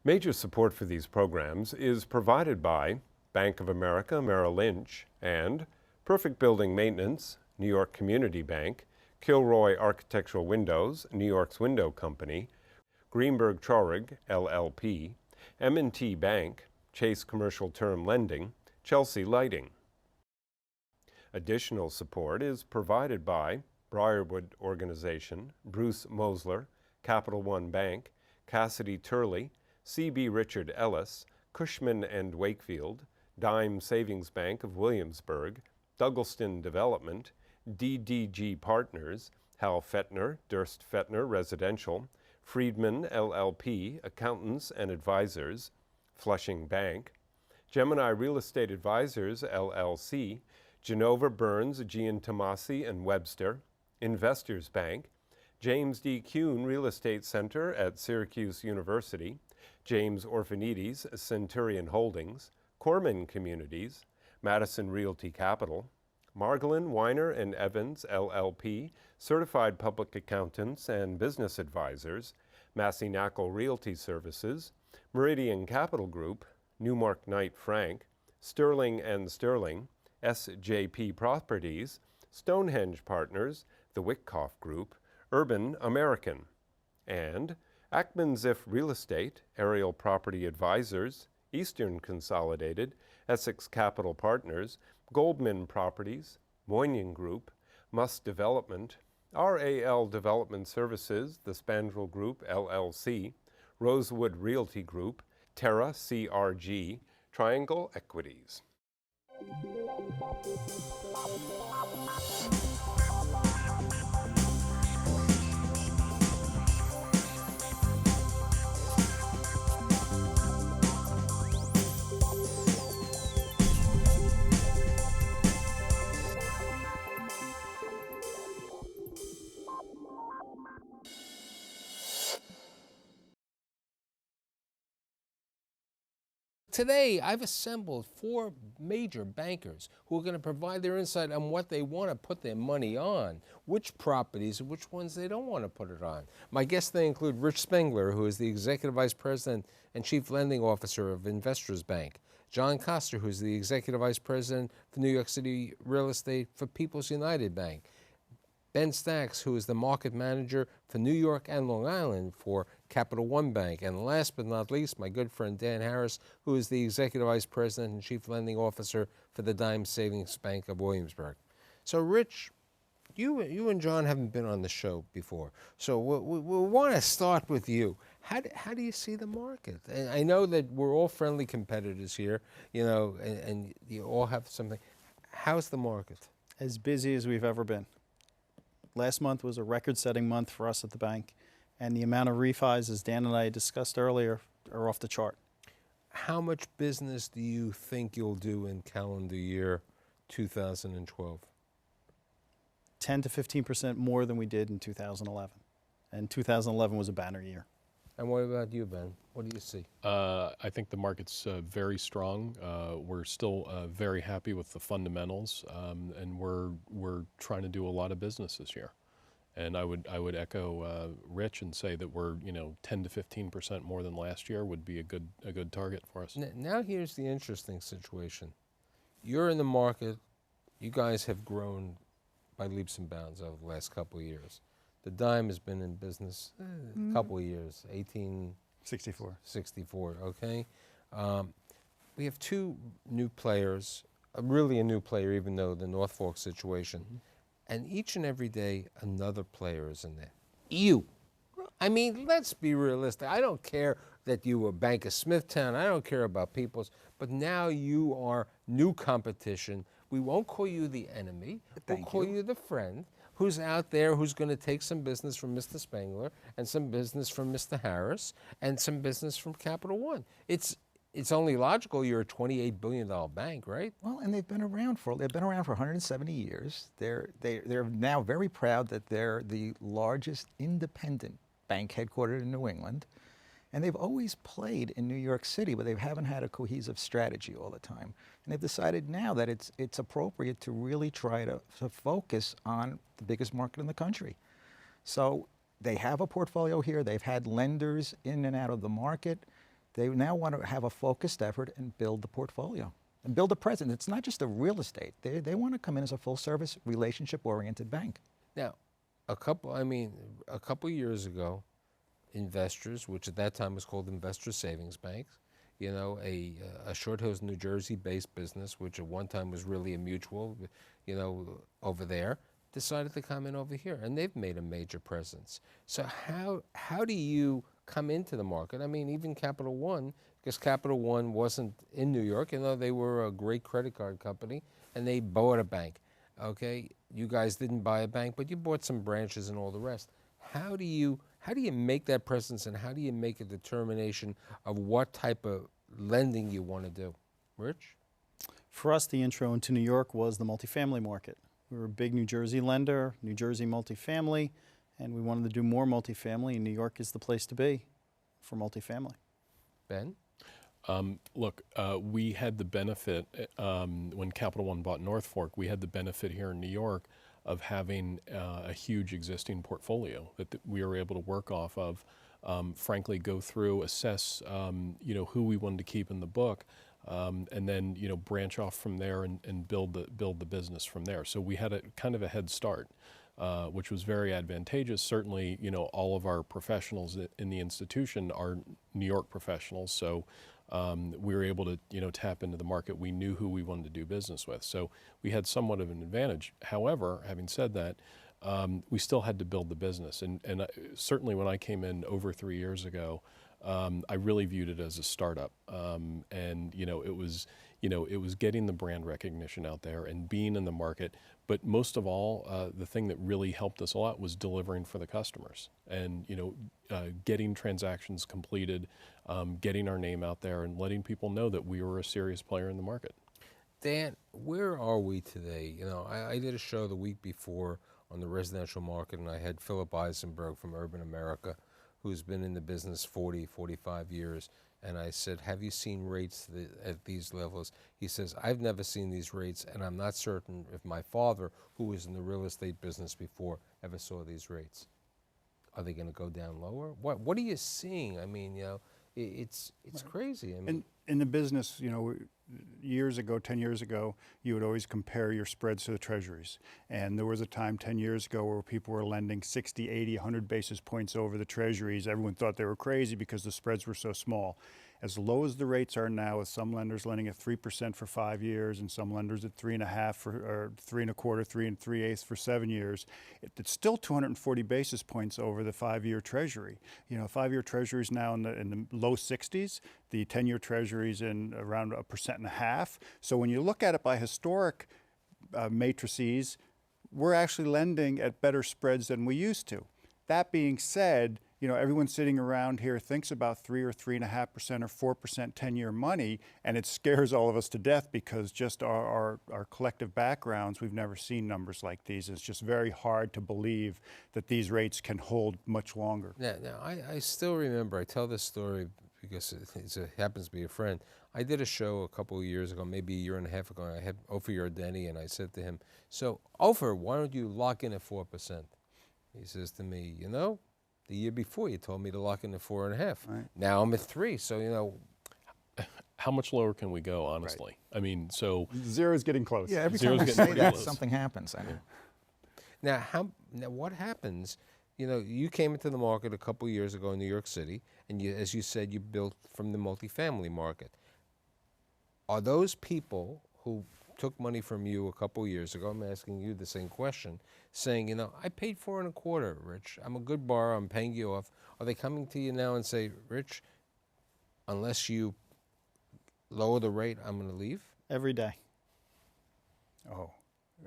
Major support for these programs is provided by Bank of America Merrill Lynch and Perfect Building Maintenance, New York Community Bank, Kilroy Architectural Windows, New York's Window Company, Greenberg Traurig, LLP, M&T Bank, Chase Commercial Term Lending, Chelsea Lighting. Additional support is provided by Briarwood Organization, Bruce Mosler, Capital One Bank, Cassidy Turley, C.B. Richard Ellis, Cushman & Wakefield, Dime Savings Bank of Williamsburg, Douglaston Development, DDG Partners, Hal Fettner, Durst Fettner Residential, Friedman LLP, Accountants and Advisors, Flushing Bank, Gemini Real Estate Advisors LLC, Genova Burns, Giantomasi and Webster, Investors Bank, James D. Kuhn Real Estate Center at Syracuse University, James Orphanides, Centurion Holdings, Corman Communities, Madison Realty Capital, Margolin, Weiner and Evans, LLP, Certified Public Accountants and Business Advisors, Massey Knackle Realty Services, Meridian Capital Group, Newmark Knight Frank, Sterling and Sterling, SJP Properties, Stonehenge Partners, the Wickoff Group, Urban American, and Ackman Ziff Real Estate, Aerial Property Advisors, Eastern Consolidated, Essex Capital Partners, Goldman Properties, Moynihan Group, Musk Development, RAL Development Services, the Spandrel Group, LLC, Rosewood Realty Group, Terra CRG, Triangle Equities. Today, I've assembled 4 major bankers who are going to provide their insight on what they want to put their money on, which properties and which ones they don't want to put it on. My guests today include Rich Spengler, who is the Executive Vice President and Chief Lending Officer of Investors Bank, John Koster, who is the Executive Vice President for New York City Real Estate for People's United Bank, Ben Stacks, who is the Market Manager for New York and Long Island for Capital One Bank, and last but not least, my good friend Dan Harris, who is the Executive Vice President and Chief Lending Officer for the Dime Savings Bank of Williamsburg. So, Rich, you and John haven't been on the show before, so we want to start with you. How do you see the market? And I know that we're all friendly competitors here, you know, and you all have something. How's the market? As busy as we've ever been. Last month was a record-setting month for us at the bank, and the amount of refis, as Dan and I discussed earlier, are off the chart. How much business do you think you'll do in calendar year 2012? 10 to 15% more than we did in 2011, and 2011 was a banner year. And what about you, Ben? What do you see? I think the market's very strong. We're still very happy with the fundamentals, and we're trying to do a lot of business this year. And I would echo Rich and say that we're 10 to 15% more than last year would be a good target for us. Now here's the interesting situation. You're in the market. You guys have grown by leaps and bounds over the last couple of years. The Dime has been in business a couple of years, 1864, okay? We have 2 new players, really a new player, even though the Norfolk situation, and each and every day another player is in there. You. I mean, let's be realistic. I don't care that you were Bank of Smithtown. I don't care about People's, but now you are new competition. We won't call you the enemy. We'll call you the friend who's out there, who's going to take some business from Mr. Spengler and some business from Mr. Harris and some business from Capital One. It's only logical. You're a $28 billion bank, right? Well, and they've been around for 170 years. They're now very proud that they're the largest independent bank headquartered in New England. And they've always played in New York City, but they haven't had a cohesive strategy all the time. And they've decided now that it's appropriate to really try to focus on the biggest market in the country. So they have a portfolio here. They've had lenders in and out of the market. They now want to have a focused effort and build the portfolio and build a presence. It's not just a real estate. They want to come in as a full-service, relationship-oriented bank. Now, a couple years ago, investors, which at that time was called Investor Savings Banks, you know, a Short Hills, New Jersey-based business, which at one time was really a mutual, you know, over there, decided to come in over here, and they've made a major presence. So how do you come into the market? I mean, even Capital One, because Capital One wasn't in New York, you know, they were a great credit card company, and they bought a bank. Okay, you guys didn't buy a bank, but you bought some branches and all the rest. How do you make that presence, and how do you make a determination of what type of lending you want to do? Rich? For us, the intro into New York was the multifamily market. We were a big New Jersey lender, New Jersey multifamily, and we wanted to do more multifamily, and New York is the place to be for multifamily. Ben? Look, we had the benefit, when Capital One bought North Fork, we had the benefit here in New York of having a huge existing portfolio that we were able to work off of, frankly, go through, assess, you know, who we wanted to keep in the book, and then, you know, branch off from there and build the business from there. So we had a kind of a head start, which was very advantageous. Certainly, you know, all of our professionals in the institution are New York professionals, so we were able to, you know, tap into the market. We knew who we wanted to do business with, so we had somewhat of an advantage. However, having said that, we still had to build the business, and certainly when I came in over 3 years ago, I really viewed it as a startup, and you know, it was getting the brand recognition out there and being in the market. But most of all, the thing that really helped us a lot was delivering for the customers, and you know, getting transactions completed, getting our name out there, and letting people know that we were a serious player in the market. Dan, where are we today? You know, I did a show the week before on the residential market, and I had Philip Eisenberg from Urban America, who's been in the business 40, 45 years. And I said, have you seen rates at these levels? He says, I've never seen these rates, and I'm not certain if my father, who was in the real estate business before, ever saw these rates. Are they going to go down lower? What are you seeing? I mean, you know, it's crazy. I mean, in the business, you know, years ago, 10 years ago, you would always compare your spreads to the treasuries. And there was a time 10 years ago where people were lending 60, 80, 100 basis points over the treasuries. Everyone thought they were crazy because the spreads were so small. As low as the rates are now, with some lenders lending at 3% for 5 years and some lenders at 3.5 or 3.25, 3 3/8 for 7 years, it's still 240 basis points over the 5-year treasury. You know, 5-year treasury is now in the low 60s. The 10-year treasury is in around 1.5%. So when you look at it by historic matrices, we're actually lending at better spreads than we used to. That being said, you know, everyone sitting around here thinks about 3 or 3.5% or 4% 10-year money, and it scares all of us to death because just our collective backgrounds, we've never seen numbers like these. It's just very hard to believe that these rates can hold much longer. now I still remember, I tell this story because it happens to be a friend. I did a show a couple of years ago, maybe a year and a half ago, and I had Ofer Yardeni, and I said to him, so Ofer, why don't you lock in at 4%? He says to me, you know, the year before you told me to lock in at 4.5. Right. Now I'm at 3, so you know. How much lower can we go, honestly? Right. I mean, so zero is getting close. Yeah, every time I say that, something happens. I know. Now what happens? You know, you came into the market a couple of years ago in New York City, and you, as you said, you built from the multifamily market. Are those people who took money from you a couple of years ago, I'm asking you the same question, saying, you know, I paid 4.25, Rich. I'm a good borrower. I'm paying you off. Are they coming to you now and say, Rich, unless you lower the rate, I'm going to leave? Every day. Oh,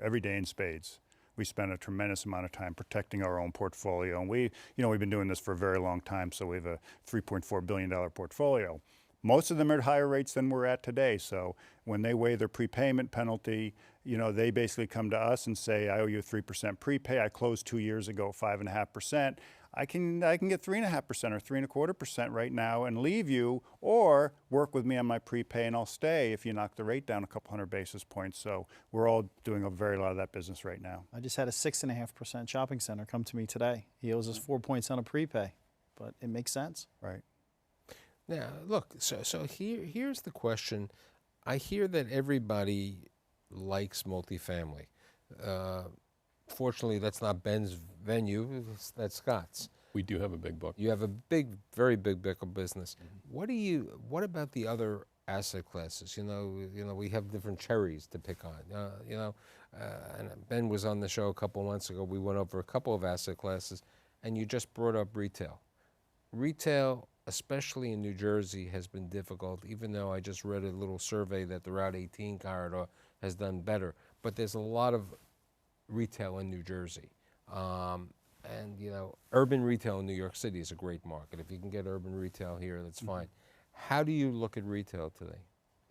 every day in spades. We spend a tremendous amount of time protecting our own portfolio. And we've been doing this for a very long time, so we have a $3.4 billion portfolio. Most of them are at higher rates than we're at today. So when they waive their prepayment penalty, you know, they basically come to us and say, I owe you 3% prepay. I closed 2 years ago, 5.5%. I can get 3.5% or 3.25% right now and leave you, or work with me on my prepay and I'll stay if you knock the rate down a couple hundred basis points. So we're all doing a very lot of that business right now. I just had a 6.5% shopping center come to me today. He owes us 4 points on a prepay, but it makes sense. Right. Now, look, so here's the question. I hear that everybody likes multifamily. Uh, Fortunately, that's not Ben's venue, that's Scott's. We do have a big book. You have a very big book of business. What about the other asset classes? We have different cherries to pick on. And Ben was on the show a couple months ago. We went over a couple of asset classes, and you just brought up retail. Retail, especially in New Jersey, has been difficult, even though I just read a little survey that the Route 18 corridor has done better. But there's a lot of retail in New Jersey. Urban retail in New York City is a great market. If you can get urban retail here, that's fine. How do you look at retail today?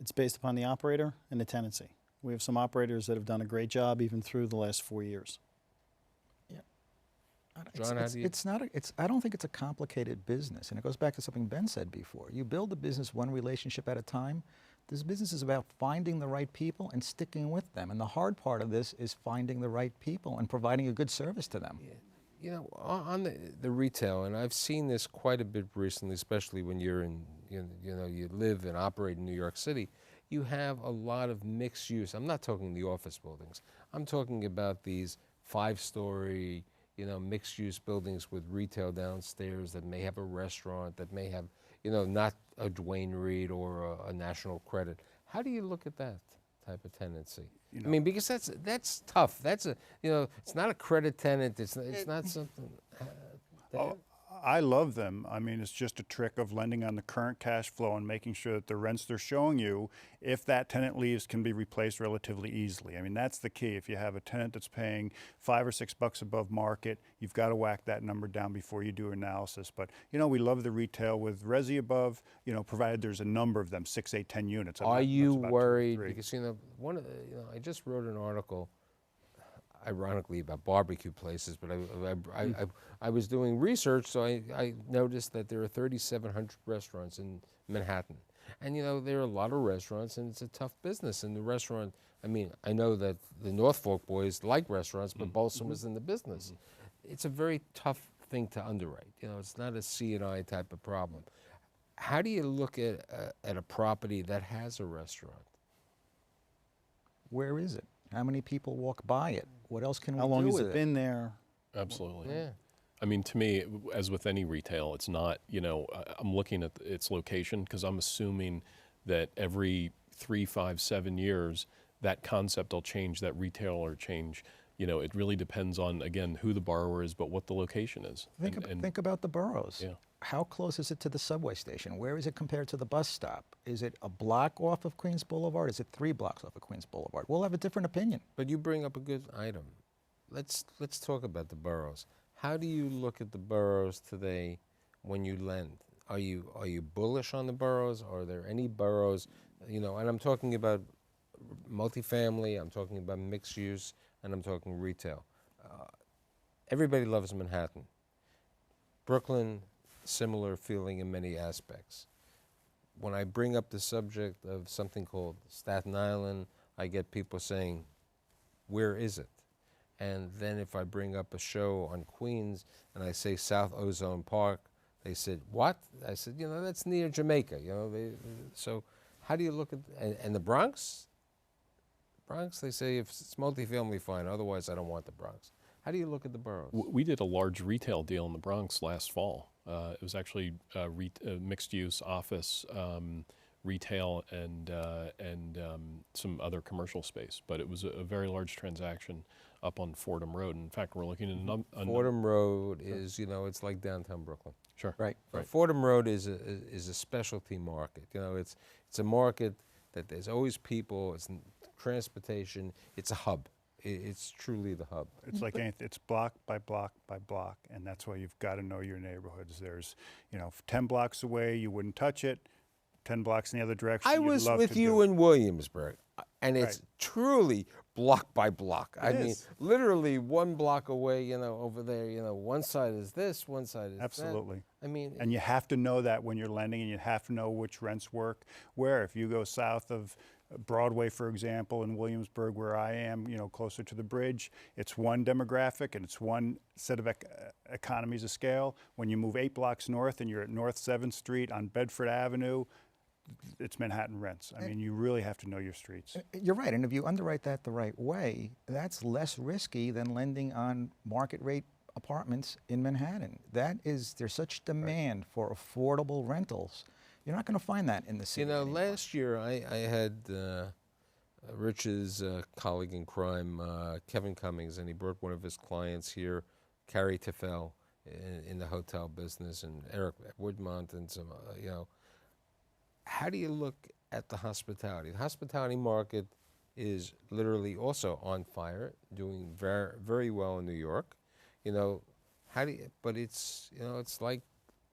It's based upon the operator and the tenancy. We have some operators that have done a great job even through the last 4 years. John, how do you? I don't think it's a complicated business, and it goes back to something Ben said before. You build a business one relationship at a time. This business is about finding the right people and sticking with them, and the hard part of this is finding the right people and providing a good service to them. On the retail, and I've seen this quite a bit recently, especially when you're you live and operate in New York City, you have a lot of mixed use. I'm not talking the office buildings. I'm talking about these 5-story, mixed use buildings with retail downstairs that may have a restaurant, that may have, not a Dwayne Reed or a National Credit. How do you look at that type of tenancy? I mean, because that's tough. That's it's not a credit tenant. It's not something. I love them. I mean, it's just a trick of lending on the current cash flow and making sure that the rents they're showing you, if that tenant leaves, can be replaced relatively easily. I mean, that's the key. If you have a tenant that's paying $5 or $6 above market, you've got to whack that number down before you do analysis. But, we love the retail with resi above, provided there's a number of them, 6, 8, 10 units. Are you worried? Because, I just wrote an article, ironically, about barbecue places, but I was doing research, so I noticed that there are 3,700 restaurants in Manhattan. And, there are a lot of restaurants, and it's a tough business. And the restaurant, I know that the Norfolk boys like restaurants, but Balsam is in the business. It's a very tough thing to underwrite. It's not a C&I type of problem. How do you look at a property that has a restaurant? Where is it? How many people walk by it? What else can we do How long has with it been there? Absolutely. Yeah. I mean, to me, as with any retail, it's not, I'm looking at its location because I'm assuming that every 3, 5, 7 years, that concept will change, that retailer will change. It really depends on, again, who the borrower is, but what the location is. Think about the boroughs. Yeah. How close is it to the subway station? Where is it compared to the bus stop? Is it a block off of Queens Boulevard? Is it 3 blocks off of Queens Boulevard? We'll have a different opinion. But you bring up a good item. Let's talk about the boroughs. How do you look at the boroughs today when you lend? Are you bullish on the boroughs? Are there any boroughs, and I'm talking about multifamily, I'm talking about mixed use, and I'm talking retail. Everybody loves Manhattan. Brooklyn, similar feeling in many aspects. When I bring up the subject of something called Staten Island, I get people saying, where is it? And then if I bring up a show on Queens and I say South Ozone Park, they said, what? I said, that's near Jamaica. So how do you look at, and the Bronx? Bronx, they say if it's multifamily, fine. Otherwise, I don't want the Bronx. How do you look at the boroughs? We did a large retail deal in the Bronx last fall. It was actually mixed-use office, retail, and some other commercial space. But it was a very large transaction up on Fordham Road. In fact, we're looking at Fordham Road is, it's like downtown Brooklyn. Sure. Right. Fordham Road is a specialty market. It's a market that there's always people. It's transportation. It's a hub. It's truly the hub. It's like anything. It's block by block by block, and that's why you've got to know your neighborhoods. There's, 10 blocks away, you wouldn't touch it. 10 blocks in the other direction, I you'd was love with to you do it. in Williamsburg, and it's Right. truly block by block. I mean, is. literally 1 block away, over there, one side is this, one side is Absolutely. that. I mean, And you have to know that when you're lending, and you have to know which rents work where. If you go south of Broadway, for example, in Williamsburg, where I am, you know, closer to the bridge, it's one demographic and it's one set of economies of scale. When you move 8 blocks north and you're at North 7th Street on Bedford Avenue, it's Manhattan rents. I mean, you really have to know your streets. You're right, and if you underwrite that the right way, that's less risky than lending on market rate apartments in Manhattan. There's such demand for affordable rentals. You're not going to find that in the city. You know, anymore. last year I had Rich's colleague in crime, Kevin Cummings, and he brought one of his clients here, Carrie Tefel, in the hotel business, and Eric Woodmont, and some, you know. How do you look at the hospitality? The hospitality market is literally also on fire, doing very, very well in New York. You know, but it's, you know, it's like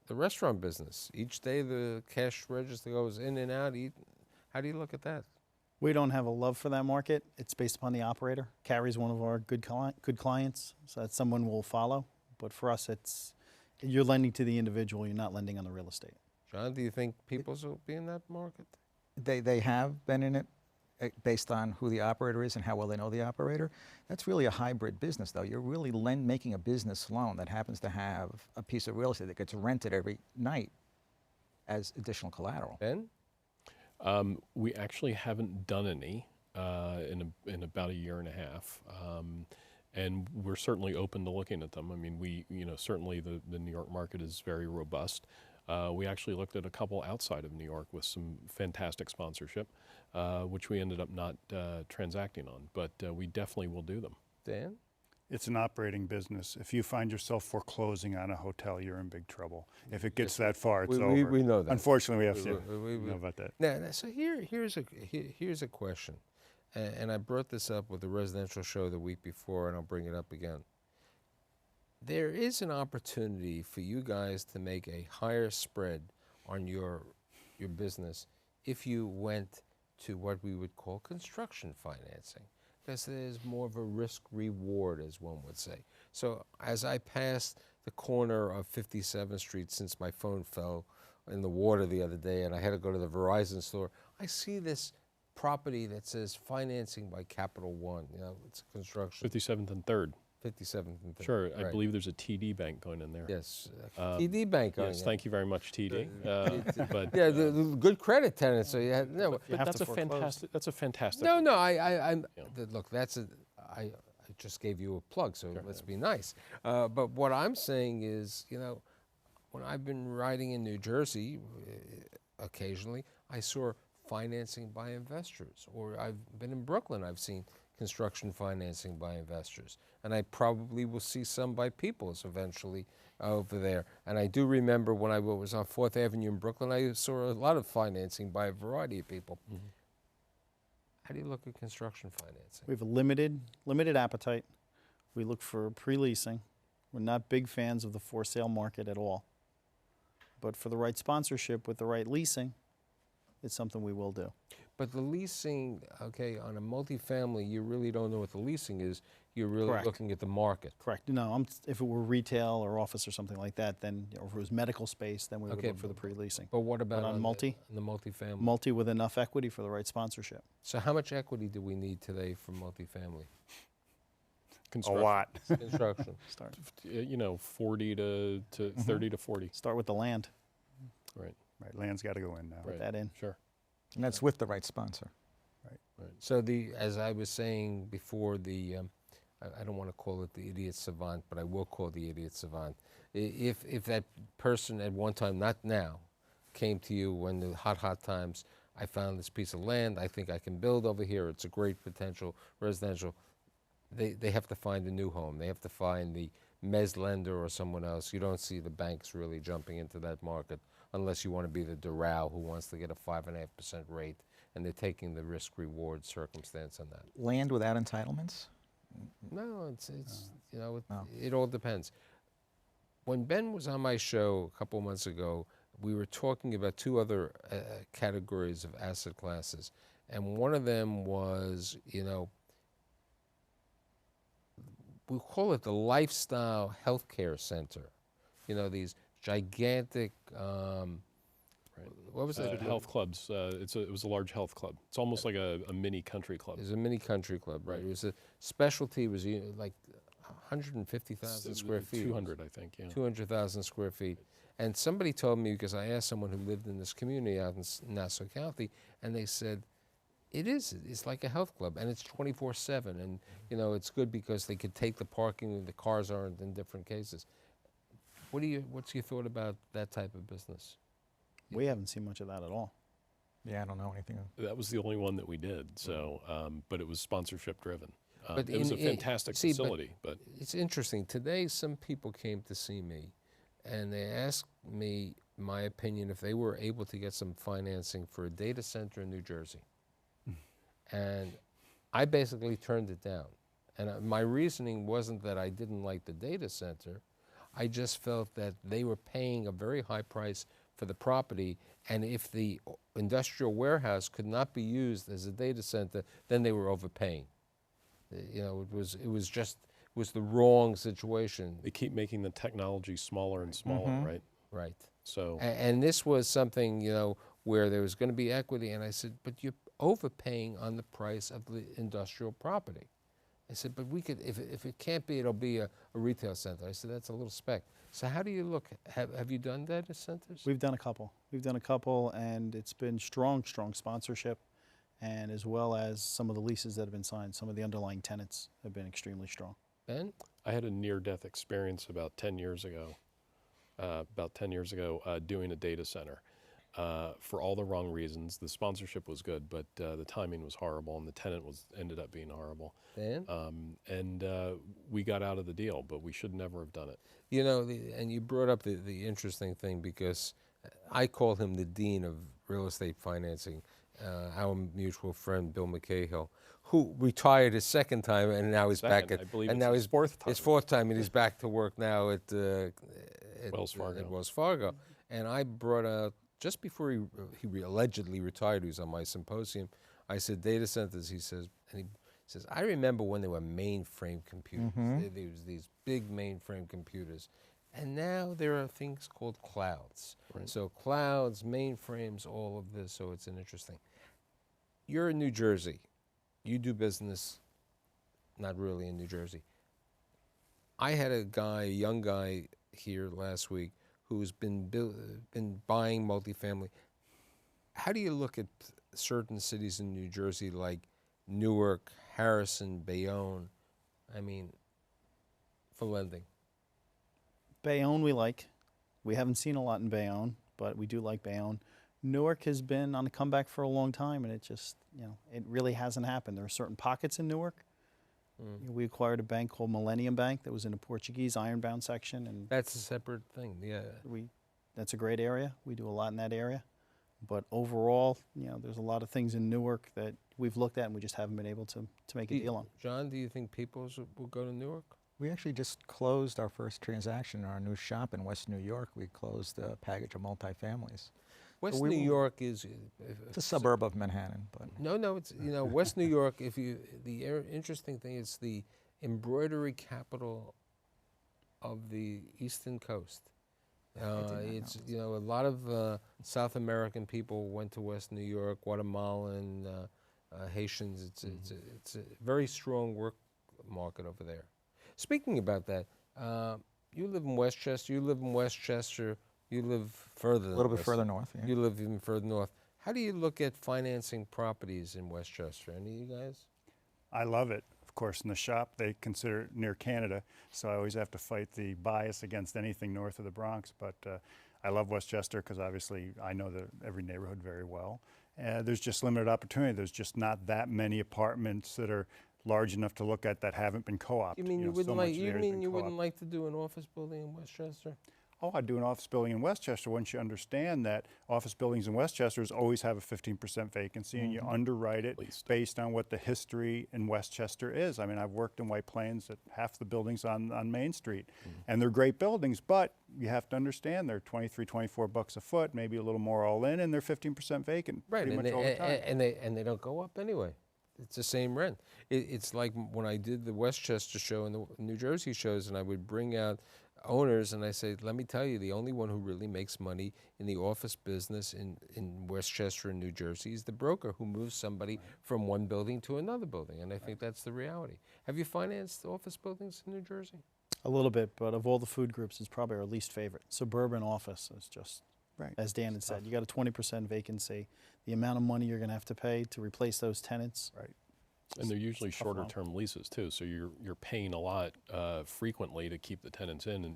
the restaurant business. Each day the cash register goes in and out. How do you look at that? We don't have a love for that market. It's based upon the operator. Carrie's one of our good clients, so that's someone we'll follow. But for us, you're lending to the individual. You're not lending on the real estate. John, do you think Peoples will be in that market? They have been in it based on who the operator is and how well they know the operator. That's really a hybrid business, though. You're really making a business loan that happens to have a piece of real estate that gets rented every night as additional collateral. Ben? We actually haven't done any in about a year and a half. And we're certainly open to looking at them. I mean, certainly the New York market is very robust. We actually looked at a couple outside of New York with some fantastic sponsorship, which we ended up not transacting on, but we definitely will do them. Dan? It's an operating business. If you find yourself foreclosing on a hotel, you're in big trouble. If it gets that far, it's over. We know that. Unfortunately, we have to know about that. Now, so here's a question, and I brought this up with the residential show the week before, and I'll bring it up again. There is an opportunity for you guys to make a higher spread on your business if you went to what we would call construction financing, because there's more of a risk reward, as one would say. So as I passed the corner of 57th Street, since my phone fell in the water the other day and I had to go to the Verizon store, I see this property that says financing by Capital One. You know, it's construction. 57th and 3rd. 57th and 3rd. Sure, I right. believe there's a TD Bank going in there. Yes, TD Bank going Yes, in. thank you very much, TD. But Yeah, the good credit tenants. So you had no. You but have that's to a foreclose. fantastic. That's a fantastic. No, no. Yeah. Look, I just gave you a plug, so let's be nice. But what I'm saying is, you know, when I've been riding in New Jersey, occasionally I saw financing by investors, or I've been in Brooklyn. I've seen construction financing by investors, and I probably will see some by Peoples eventually over there. And I do remember when I was on 4th Avenue in Brooklyn, I saw a lot of financing by a variety of people. Mm-hmm. How do you look at construction financing? We have a limited appetite. We look for pre-leasing. We're not big fans of the for sale market at all. But for the right sponsorship with the right leasing, it's something we will do. But the leasing, okay, on a multifamily, you really don't know what the leasing is. You're really Correct. looking at the market. Correct. No, if it were retail or office or something like that, then, or if it was medical space, then we would Okay, look for the pre-leasing. But what about on multi? The multifamily? Multi with enough equity for the right sponsorship. So how much equity do we need today for multifamily A Construction. lot. construction? Start 40 to 30 to 40. start with the land. Right. Right, land's got to go in now. Right. that in. Sure. And that's with the right sponsor. So as I was saying before, I don't want to call it the idiot savant, but I will call the idiot savant. If that person at one time, not now, came to you when the hot times, I found this piece of land, I think I can build over here, it's a great potential residential, they have to find a new home. They have to find the mezz lender or someone else. You don't see the banks really jumping into that market unless you want to be the Doral who wants to get a 5.5% rate, and they're taking the risk-reward circumstance on that. Land without entitlements? No, it's you know, it all depends. When Ben was on my show a couple months ago, we were talking about two other categories of asset classes, and one of them was, you know, we call it the lifestyle healthcare center. You know, these gigantic right? What was that? Health clubs. It was a large health club. It's almost like a mini country club. It was a mini country club, right? Right. It was a specialty. Was like 150,000 square feet. 200, I think. Yeah. 200,000 square feet. And somebody told me, because I asked someone who lived in this community out in Nassau County, and they said, it's like a health club, and it's 24/7, and it's good because they could take the parking, the cars aren't in different cases. What's your thought about that type of business? We haven't seen much of that at all. Yeah, I don't know anything. That was the only one that we did. So, but it was sponsorship driven. But it was a fantastic facility. But it's interesting. Today, some people came to see me, and they asked me my opinion if they were able to get some financing for a data center in New Jersey. And I basically turned it down. And my reasoning wasn't that I didn't like the data center. I just felt that they were paying a very high price for the property, and if the industrial warehouse could not be used as a data center, then they were overpaying. It was the wrong situation. they keep making the technology smaller and smaller, right? Right. So And this was something, where there was going to be equity, and I said, but you're overpaying on the price of the industrial property. I said, but we could, if it can't be, it'll be a retail center. I said, that's a little spec. So how do you look? Have you done data centers? We've done a couple. And it's been strong sponsorship, and as well as some of the leases that have been signed. Some of the underlying tenants have been extremely strong. Ben? I had a near-death experience about 10 years ago. Doing a data center. For all the wrong reasons. The sponsorship was good, but the timing was horrible, and the tenant ended up being horrible. Dan? We got out of the deal, but we should never have done it. And you brought up the interesting thing, because I call him the dean of real estate financing, our mutual friend Bill McCahill, who retired his second time, and now he's back at. I believe and it's now his fourth time. His fourth time, and he's back to work now at Wells Fargo. At Wells Fargo. And I brought out, just before he allegedly retired, he was on my symposium. I said, data centers, he says, I remember when there were mainframe computers. There was these big mainframe computers. And now there are things called clouds. Right. So clouds, mainframes, all of this, so it's an interesting. You're in New Jersey. You do business, not really in New Jersey. I had a young guy here last week who's been buying multifamily. How do you look at certain cities in New Jersey like Newark, Harrison, Bayonne, for lending? Bayonne we like. We haven't seen a lot in Bayonne, but we do like Bayonne. Newark has been on the comeback for a long time, and it just, it really hasn't happened. There are certain pockets in Newark. We acquired a bank called Millennium Bank that was in the Portuguese ironbound section, and That's a separate thing, yeah. that's a great area. We do a lot in that area. But overall, there's a lot of things in Newark that we've looked at and we just haven't been able to make a deal on. John, do you think people will go to Newark? We actually just closed our first transaction in our new shop in West New York. We closed a package of multifamilies. West we New will- York is... It's a suburb of Manhattan, but No, it's, West New York, the interesting thing is the embroidery capital of the Eastern Coast. It's, a lot of South American people went to West New York, Guatemalan, Haitians. It's a very strong work market over there. Speaking about that, you live in Westchester, you live further. a little bit further north. Yeah. You live even further north. How do you look at financing properties in Westchester? Any of you guys? I love it. Of course, in the shop, they consider it near Canada, so I always have to fight the bias against anything north of the Bronx. But I love Westchester because obviously I know every neighborhood very well. There's just limited opportunity. There's just not that many apartments that are large enough to look at that haven't been co-opted. You mean you wouldn't so much like? of the You area's mean been you wouldn't co-opted. like to do an office building in Westchester? Oh, I'd do an office building in Westchester once you understand that office buildings in Westchester always have a 15% vacancy, and you underwrite it based on what the history in Westchester is. I've worked in White Plains at half the buildings on Main Street, and they're great buildings, but you have to understand they're $23, $24 a foot, maybe a little more all in, and they're 15% vacant pretty much all the time. And they don't go up anyway. It's the same rent. It's like when I did the Westchester show and the New Jersey shows, and I would bring out owners, and I say, let me tell you, the only one who really makes money in the office business in Westchester and New Jersey is the broker who moves somebody from one building to another building, and I think that's the reality. Have you financed office buildings in New Jersey? A little bit, but of all the food groups, it's probably our least favorite. Suburban office is just, Right. as Dan had said, you got a 20% vacancy. The amount of money you're going to have to pay to replace those tenants. Right. And they're usually it's a tough one. shorter-term leases too, so you're paying a lot frequently to keep the tenants in. And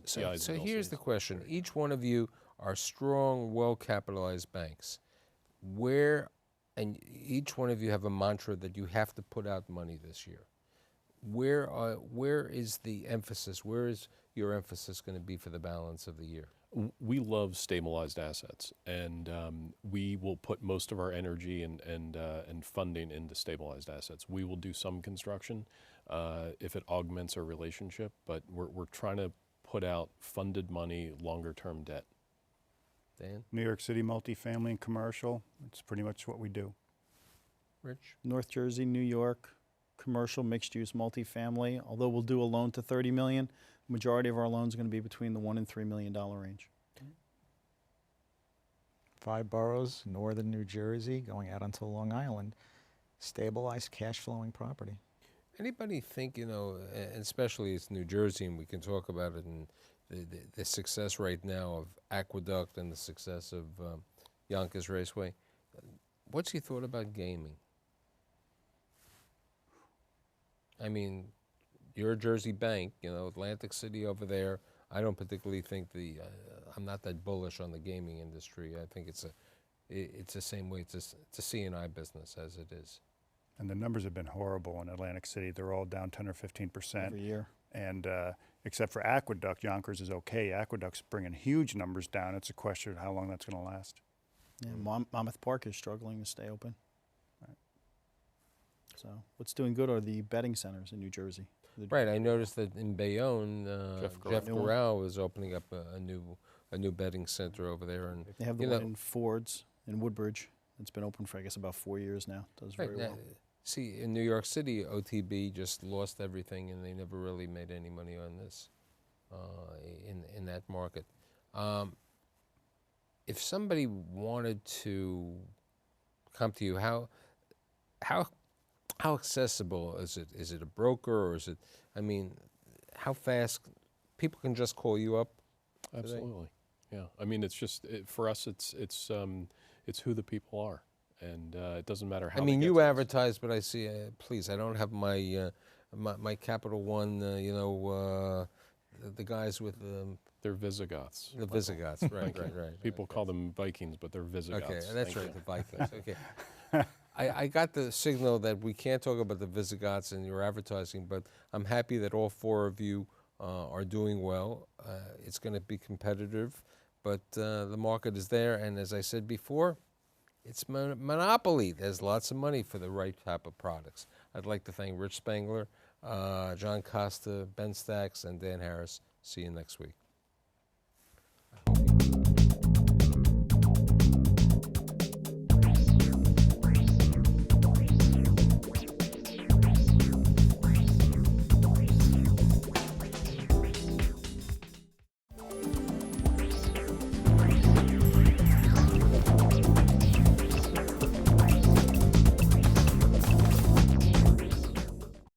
So here's the question. Each one of you are strong, well-capitalized banks. And each one of you have a mantra that you have to put out money this year. Where is the emphasis? Where is your emphasis going to be for the balance of the year? We love stabilized assets, and we will put most of our energy and funding into stabilized assets. We will do some construction if it augments our relationship, but we're trying to put out funded money, longer-term debt. Dan? New York City multifamily and commercial, it's pretty much what we do. Rich? North Jersey, New York, commercial, mixed-use, multifamily. Although we'll do a loan to $30 million, majority of our loans are going to be between the $1 and $3 million range. 5 boroughs, northern New Jersey, going out onto Long Island, stabilized cash flowing property. Anybody think, and especially it's New Jersey, and we can talk about it, and the success right now of Aqueduct and the success of Yonkers Raceway. What's your thought about gaming? I mean, you're a Jersey bank, Atlantic City over there. I don't particularly think I'm not that bullish on the gaming industry. I think it's the same way. It's a C&I business as it is. And the numbers have been horrible in Atlantic City. They're all down 10 or 15%. Every year. And except for Aqueduct, Yonkers is okay. Aqueduct's bringing huge numbers down. It's a question of how long that's going to last. Yeah, Monmouth Park is struggling to stay open. Right. So what's doing good are the betting centers in New Jersey. Right. I noticed that in Bayonne, Jeff Jeff New one. Corral is opening up a new betting center over there, and They have the you one know- in Ford's in Woodbridge. It's been open for, I guess, about 4 years now. Does right very now, well. see, in New York City, OTB just lost everything, and they never really made any money on this in that market. If somebody wanted to come to you, how accessible is it? Is it a broker, or is it? I mean, how fast people can just call you up? Absolutely, yeah. I mean, it's just for us. It's who the people are, and it doesn't matter how. I mean, they you get to us. advertise, but I see. Please, I don't have my my Capital One. The guys with They're Visigoths. the Visigoths. Right, right. People call them Vikings, but they're Visigoths. Okay, that's Thank right, you. the Vikings. Okay. I got the signal that we can't talk about the Visigoths in your advertising, but I'm happy that all 4 of you are doing well. It's going to be competitive, but the market is there, and as I said before, it's monopoly. There's lots of money for the right type of products. I'd like to thank Rich Spangler, John Costa, Ben Stacks, and Dan Harris. See you next week.